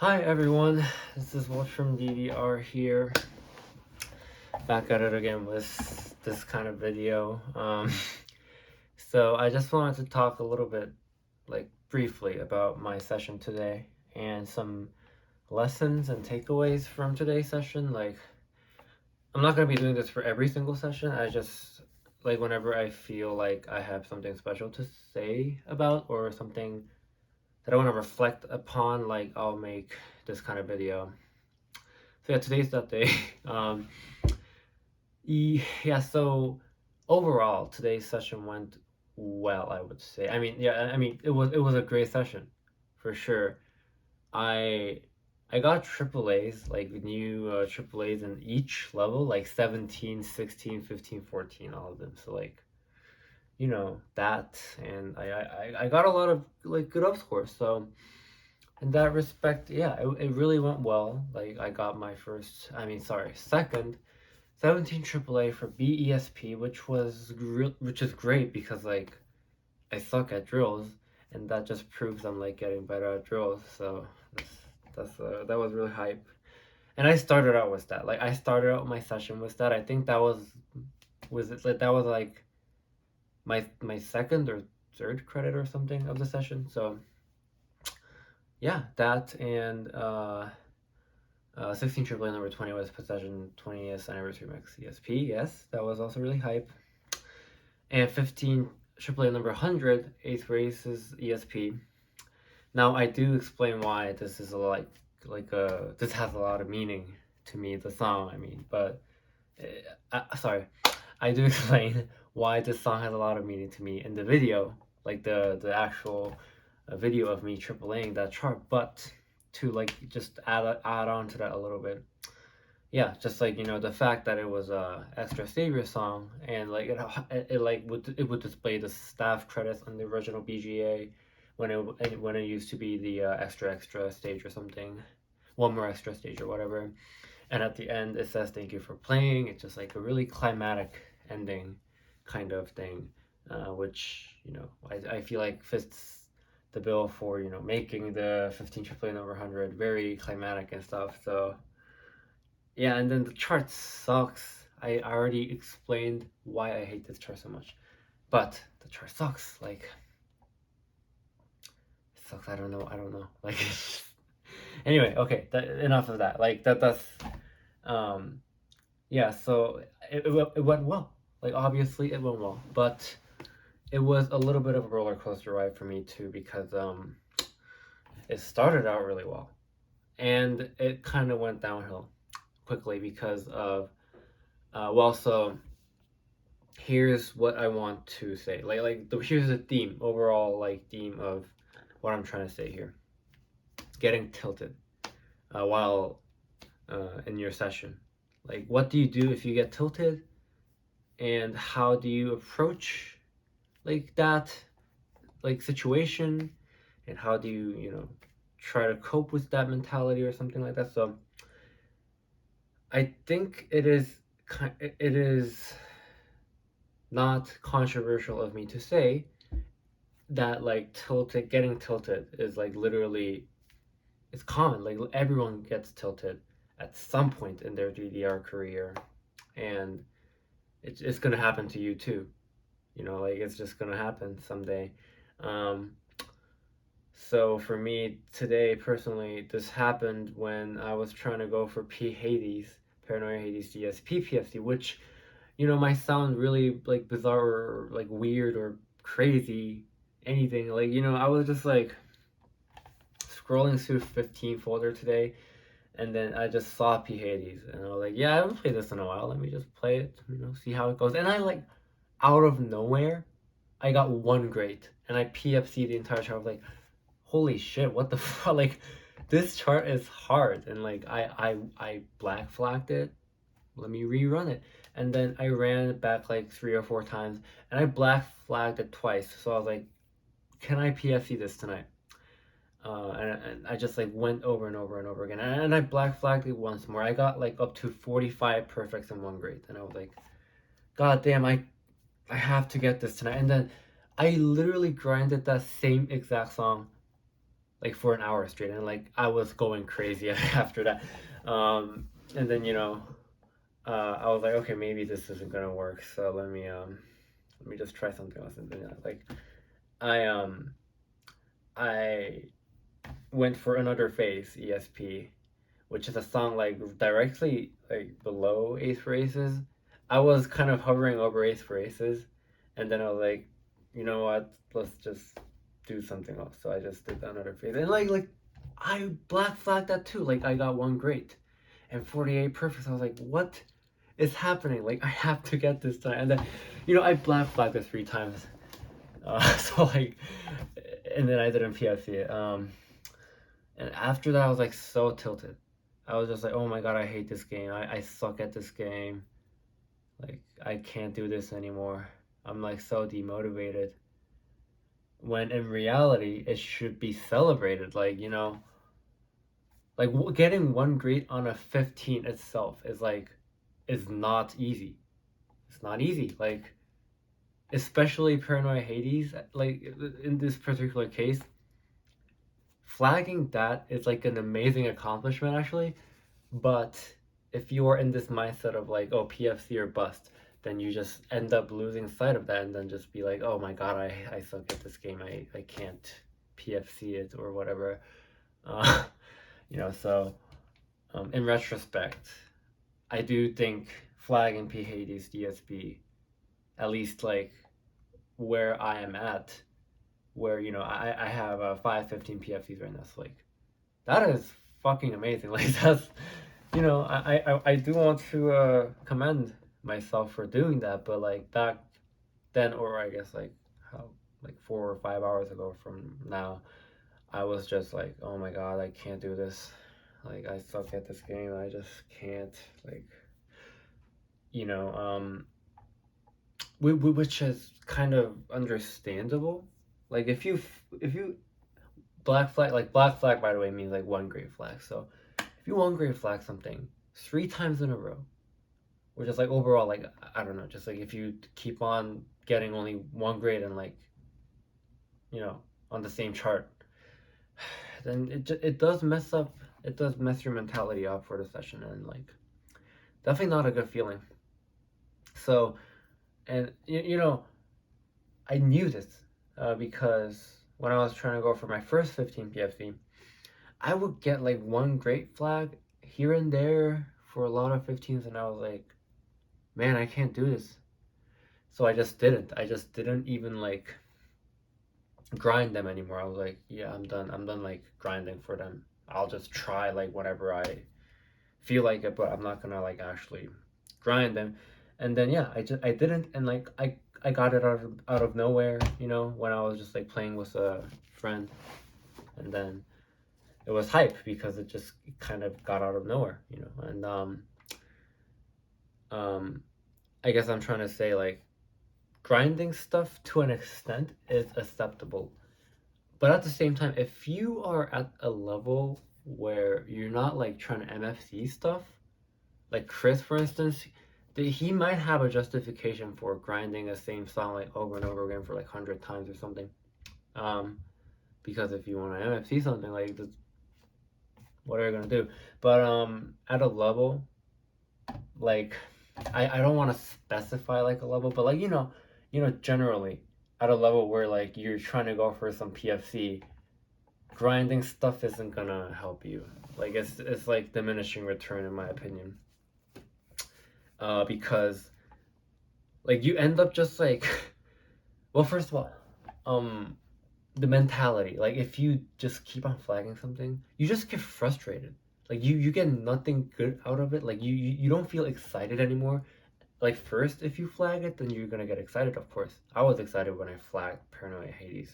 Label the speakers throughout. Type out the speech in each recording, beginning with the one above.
Speaker 1: Hi everyone, this is Watch from DDR here, back at it again with this kind of video. So I just wanted to talk a little bit, briefly about my session today and some lessons and takeaways from today's session. I'm not going to be doing this for every single session. I just, whenever I feel like I have something special to say about or something that I want to reflect upon, I'll make this kind of video. So yeah, today's that day. um, yeah, so overall, today's session went well, I would say. It was a great session, for sure. I I got triple A's, like new triple A's in each level, like 17, 16, 15, 14, all of them. So that, and I got a lot of good up scores. So in that respect, yeah, it really went well. Like I got my second 17 AAA for BESP, which is great because I suck at drills, and that just proves I'm getting better at drills. So that was really hype. And I started out with that. I started out my session with that. I think that was my second or third credit or something of the session. So yeah, that and 16 AAA number 20 was possession 20th anniversary max ESP. Yes, that was also really hype. And 15 AAA number 100 eighth races ESP. Now I do explain why this is this has a lot of meaning to me, the song. But sorry, I do explain why this song has a lot of meaning to me in the video, like the actual video of me AAAing that chart. But to just add on to that a little bit, yeah, just the fact that it was a extra savior song, and it would display the staff credits on the original BGA when it used to be the extra stage or something, one more extra stage or whatever. And at the end it says thank you for playing. It's just like a really climatic ending kind of thing, which I feel like fits the bill for making the 15 AAA number 100 very climatic and stuff. So yeah, and then the chart sucks. I already explained why I hate this chart so much. But the chart sucks. It sucks. I don't know. Anyway, okay, enough of that. Um yeah, so it went well. Obviously it went well, but it was a little bit of a roller coaster ride for me too, because it started out really well and it kind of went downhill quickly because of so here's what I want to say. Here's the theme, overall theme of what I'm trying to say here. Getting tilted while in your session. What do you do if you get tilted, and how do you approach that situation, and how do you try to cope with that mentality or something like that. So I think it is not controversial of me to say that getting tilted is literally, it's common. Everyone gets tilted at some point in their DDR career, and it's gonna happen to you too. It's just gonna happen someday. um so for me today personally, this happened when I was trying to go for Hades, Paranoia Hades DSP PFC, which might sound really bizarre or weird or crazy, anything. I was just scrolling through 15 folder today, and then I just saw Hades, and I was like, yeah, I haven't played this in a while. Let me just play it, see how it goes. And I out of nowhere, I got one great, and I PFC the entire chart. I was like, holy shit, what the fuck? This chart is hard, and I black flagged it. Let me rerun it. And then I ran it back 3 or 4 times, and I black flagged it twice. So I was like, can I PFC this tonight? And I just went over and over and over again, and I black flagged it once more. I got up to 45 perfects and one great, and I was like, god damn, I have to get this tonight. And then I literally grinded that same exact song like for an hour straight, and like I was going crazy after that. And then I was like, okay, maybe this isn't gonna work, so let me just try something else. And then like I I went for Another Phase ESP, which is a song like directly like below A4A Aces. I was kind of hovering over A4A Aces, and then I was like, you know what? Let's just do something else. So I just did Another Phase, and like I black flagged that too. Like I got one great and 48 perfect. I was like, what is happening? Like I have to get this time, and then I black flagged it 3 times. So like, and then I didn't PFC it. And after that, I was like so tilted. I was just like, oh my god, I hate this game. I suck at this game. Like, I can't do this anymore. I'm like so demotivated. When in reality, it should be celebrated. Like, like getting one grade on a 15 itself is not easy. It's not easy. Like, especially Paranoia Hades, like in this particular case, flagging that is like an amazing accomplishment actually. But if you are in this mindset of like, oh, PFC or bust, then you just end up losing sight of that and then just be like, oh my god, I suck at this game. I can't PFC it or whatever. Uh, so in retrospect, I do think flag and P Hades DSP, at least like where I am at, where I have 515 PFCs right now. So like that is fucking amazing. Like that's I do want to commend myself for doing that, but like back then, or I guess like how like 4 or 5 hours ago from now, I was just like, oh my god, I can't do this. Like I suck at this game. I just can't. Like you know, um, which is kind of understandable. Like if you black flag, like black flag by the way means like one grade flag. So if you one grade flag something 3 times in a row, or just like overall, like I don't know, just like if you keep on getting only one grade and like on the same chart, then it does mess up. It does mess your mentality up for the session, and like definitely not a good feeling. So, and I knew this because when I was trying to go for my first 15 PFC, I would get like one great flag here and there for a lot of 15s, and I was like, man, I can't do this. So I just didn't. I just didn't even like grind them anymore. I was like, yeah, I'm done. I'm done like grinding for them. I'll just try like whenever I feel like it, but I'm not gonna like actually grind them. And then yeah, I didn't, and like I got it out of nowhere, when I was just like playing with a friend, and then it was hype because it just kind of got out of nowhere, and um I guess I'm trying to say like grinding stuff to an extent is acceptable. But at the same time, if you are at a level where you're not like trying to MFC stuff, like Chris, for instance, he might have a justification for grinding the same song like over and over again for like 100 times or something. Because if you want to MFC something, like this, what are you gonna do? But at a level, like I don't want to specify like a level, but like generally at a level where like you're trying to go for some PFC, grinding stuff isn't gonna help you. Like it's like diminishing return in my opinion. Because like you end up just like well, first of all, the mentality, like if you just keep on flagging something, you just get frustrated. Like you get nothing good out of it. Like you don't feel excited anymore. Like first, if you flag it, then you're gonna get excited, of course. I was excited when I flagged Paranoia Hades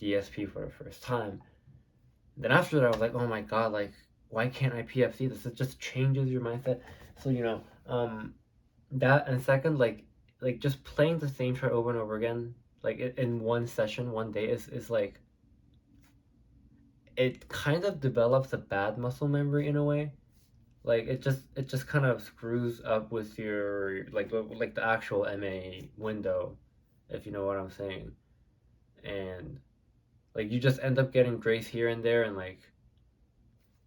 Speaker 1: DSP for the first time. Then after that, I was like, oh my god, like why can't I PFC this? It just changes your mindset. So that, and second, like just playing the same chart over and over again, like in one session, one day is like it kind of develops a bad muscle memory in a way. Like it just kind of screws up with your like the actual MA window, if you know what I'm saying. And Like you just end up getting grace here and there, and like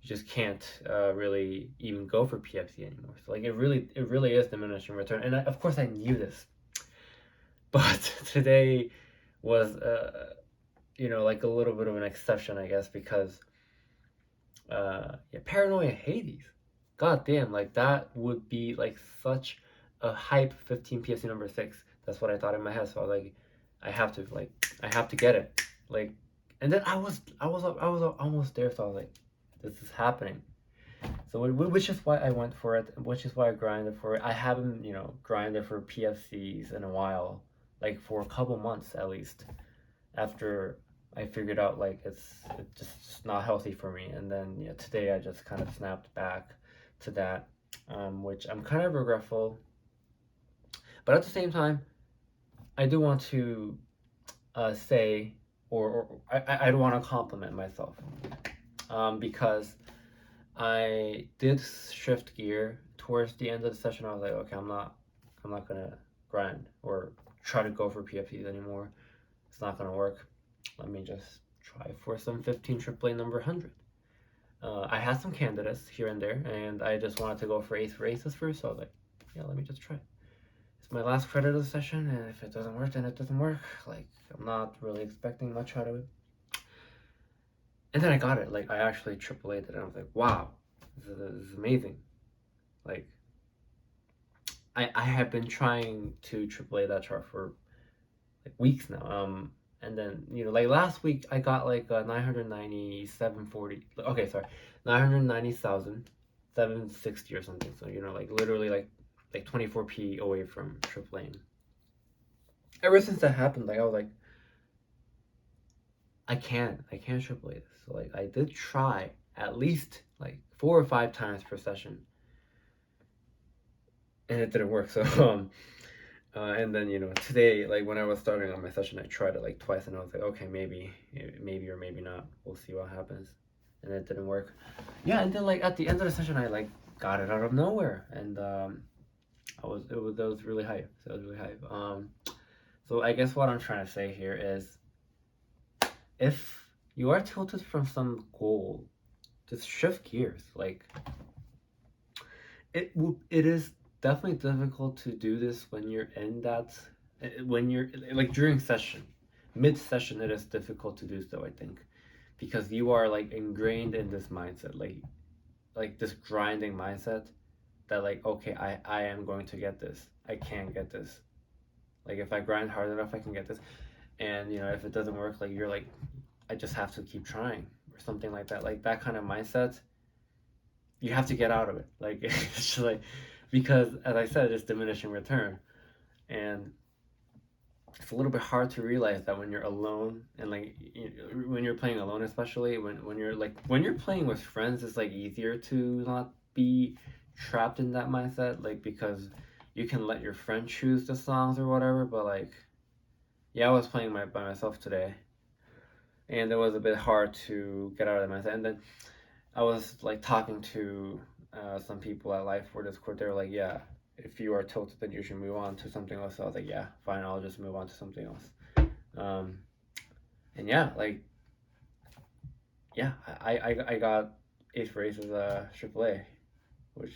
Speaker 1: you just can't really even go for PFC anymore. So like it really is diminishing return. And of course I knew this, but today was like a little bit of an exception, I guess, because Paranoia Hades. God damn, like that would be like such a hype 15 PFC number 6. That's what I thought in my head. So I was like, I have to get it. Like, and then I was almost there. So I was like, this is happening. So which is why I went for it. Which is why I grinded for it. I haven't grinded for PFCs in a while, like for a couple months at least. After I figured out like it's just not healthy for me, and then today I just kind of snapped back to that, which I'm kind of regretful. But at the same time, I do want to say, or I do want to compliment myself, because I did shift gear towards the end of the session. I was like, okay, I'm not gonna grind or try to go for PFCs anymore. It's not gonna work. Let me just try for some 15 AAA number 100. I had some candidates here and there, and I just wanted to go for A4A ESP first, so I was like, yeah, let me just try. It's my last credit of the session, and if it doesn't work, then it doesn't work. Like, I'm not really expecting much out of it. And then I got it. Like, I actually AAA'd it, and I was like, wow, this is amazing. Like, I have been trying to AAA that chart for like weeks now. And then like last week I got like 997.40. Okay, sorry, 990,760 or something. So like literally like 24p away from AAA. Ever since that happened, like I was like, I can't AAA this. So like I did try at least like 4 or 5 times per session, and it didn't work. So and then today, like when I was starting on my session, I tried it like twice, and I was like, okay, maybe or maybe not. We'll see what happens. And it didn't work. Yeah, and then like at the end of the session, I like got it out of nowhere, and it was really hype. So it was really hype. So I guess what I'm trying to say here is, if you are tilted from some goal, just shift gears. Like it is definitely difficult to do this when you're in that, when you're like during session, mid session. It is difficult to do so, I think, because you are like ingrained in this mindset, like this grinding mindset, that like, okay, I am going to get this. I can get this. Like if I grind hard enough, I can get this. And if it doesn't work, like you're like, I just have to keep trying or something like that. Like that kind of mindset, you have to get out of it. Like it's just like, because as I said, it's diminishing return, and it's a little bit hard to realize that when you're alone, and like when you're playing alone, especially when you're playing with friends, it's like easier to not be trapped in that mindset, like because you can let your friend choose the songs or whatever. But like, yeah, I was playing by myself today, and it was a bit hard to get out of the mindset. And then I was like talking to some people at Life for Discord. They were like, yeah, if you are tilted, then you should move on to something else. So I was like, yeah, fine, I'll just move on to something else. And yeah, like, yeah, I got 8th race as a AAA, which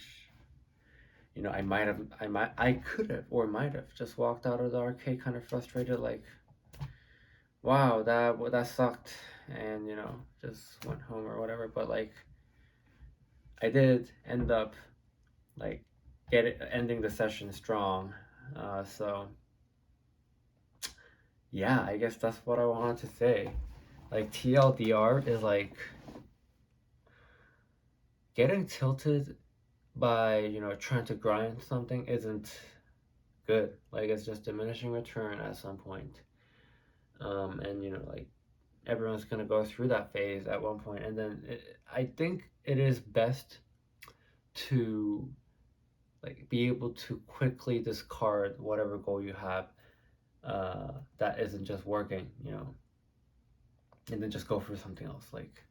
Speaker 1: I could have or might have just walked out of the arcade kind of frustrated, like, wow, that sucked, and just went home or whatever. But like, I did end up like ending the session strong. So yeah, I guess that's what I wanted to say. Like TLDR is like, getting tilted by trying to grind something isn't good. Like it's just diminishing return at some point. And like everyone's gonna go through that phase at one point, and then I think it is best to like be able to quickly discard whatever goal you have that isn't just working, and then just go for something else, like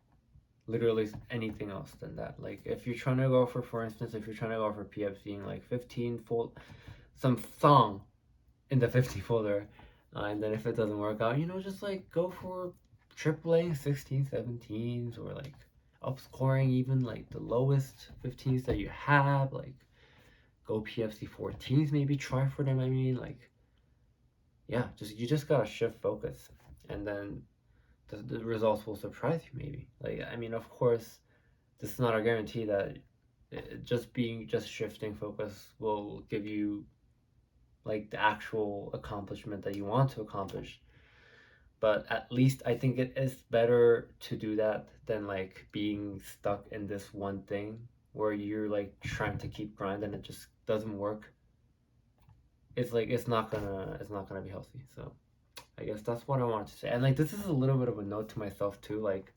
Speaker 1: literally anything else than that. Like if you're trying to go for instance, if you're trying to go for PFCing like 15 fold some song in the 50 folder, and then if it doesn't work out, just like go for AAA 16, 17s, or like upscoring even like the lowest 15s that you have, like go PFC 14s, maybe try for them. I mean, like, yeah, you just gotta shift focus, and then the results will surprise you. Maybe, like, I mean, of course, this is not a guarantee that just shifting focus will give you like the actual accomplishment that you want to accomplish. But at least I think it is better to do that than like being stuck in this one thing where you're like trying to keep grinding and it just doesn't work. It's like it's not gonna be healthy. So I guess that's what I wanted to say. And like this is a little bit of a note to myself too. Like,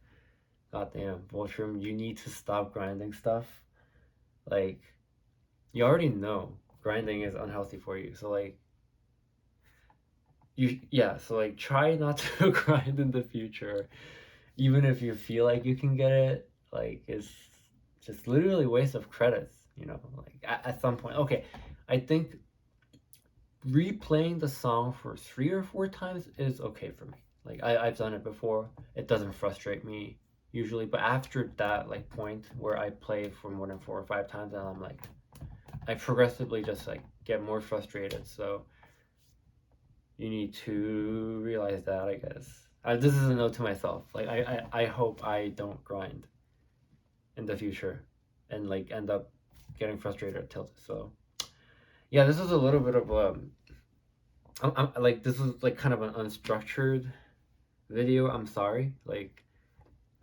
Speaker 1: goddamn, Voltrum, you need to stop grinding stuff. Like, you already know grinding is unhealthy for you. So like so like try not to grind in the future. Even if you feel like you can get it, like it's just literally waste of credits, you know, like at some point. Okay, I think replaying the song for 3 or 4 times is okay for me. Like I've done it before. It doesn't frustrate me usually, but after that like point where I play for more than 4 or 5 times, and I'm like, I progressively just like get more frustrated. So you need to realize that, I guess. This is a note to myself. Like I hope I don't grind in the future and like end up getting frustrated or tilted. So yeah, this is a little bit of like this is like kind of an unstructured video. I'm sorry. Like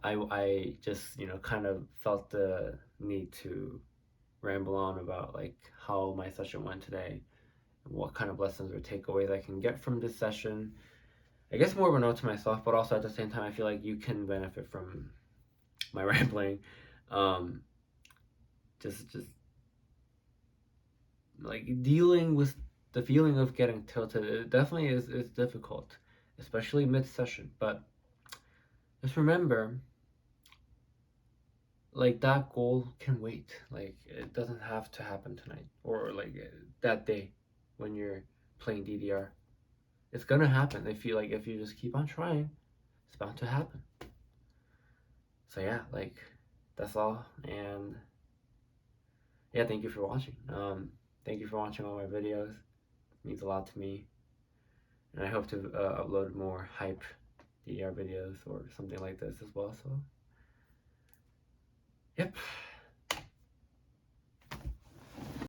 Speaker 1: I just, you know, kind of felt the need to ramble on about like how my session went today, and what kind of lessons or takeaways I can get from this session. I guess more of a note to myself, but also at the same time I feel like you can benefit from my rambling. Um just like dealing with the feeling of getting tilted, it definitely is difficult, especially mid-session. But just remember, like that goal can wait. Like it doesn't have to happen tonight or like that day when you're playing DDR. It's gonna happen if you just keep on trying. It's bound to happen. So yeah, like that's all. And yeah, thank you for watching. Thank you for watching all my videos. It means a lot to me. And I hope to upload more hype DDR videos or something like this as well. So, yep.